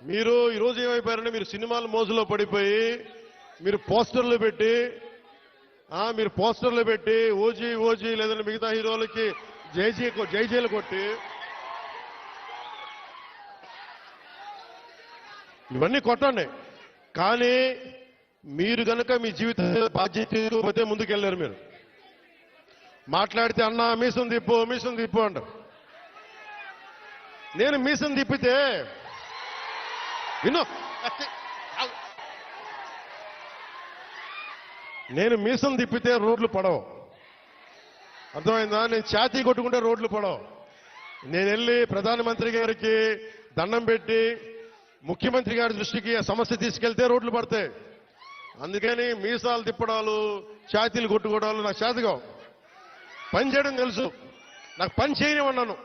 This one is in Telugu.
మీరు ఈరోజు ఏమైపోయారంటే మీరు సినిమాల మోజులో పడిపోయి మీరు పోస్టర్లు పెట్టి ఓజీ ఓజీ లేదంటే మిగతా హీరోలకి జైజీలు కొట్టి ఇవన్నీ కొట్టండి. కానీ మీరు గనక మీ జీవిత బాధ్యత తీసుకోకపోతే ముందుకెళ్ళారు. మీరు మాట్లాడితే అన్నా మీసం తిప్పు అంటారు. నేను మీసం తిప్పితే విను, నేను మీసం తిప్పితే రోడ్లు పడవు, అర్థమైందా? నేను ఛాతీ కొట్టుకుంటే రోడ్లు పడవు. నేను వెళ్ళి ప్రధానమంత్రి గారికి దండం పెట్టి ముఖ్యమంత్రి గారి దృష్టికి ఆ సమస్య తీసుకెళ్తే రోడ్లు పడతాయి. అందుకని మీసాలు తిప్పడాలు ఛాతీలు కొట్టుకోవడాలు నాకు చేతగా పని చేయడం తెలుసు. నాకు పని చేయనివన్నాను.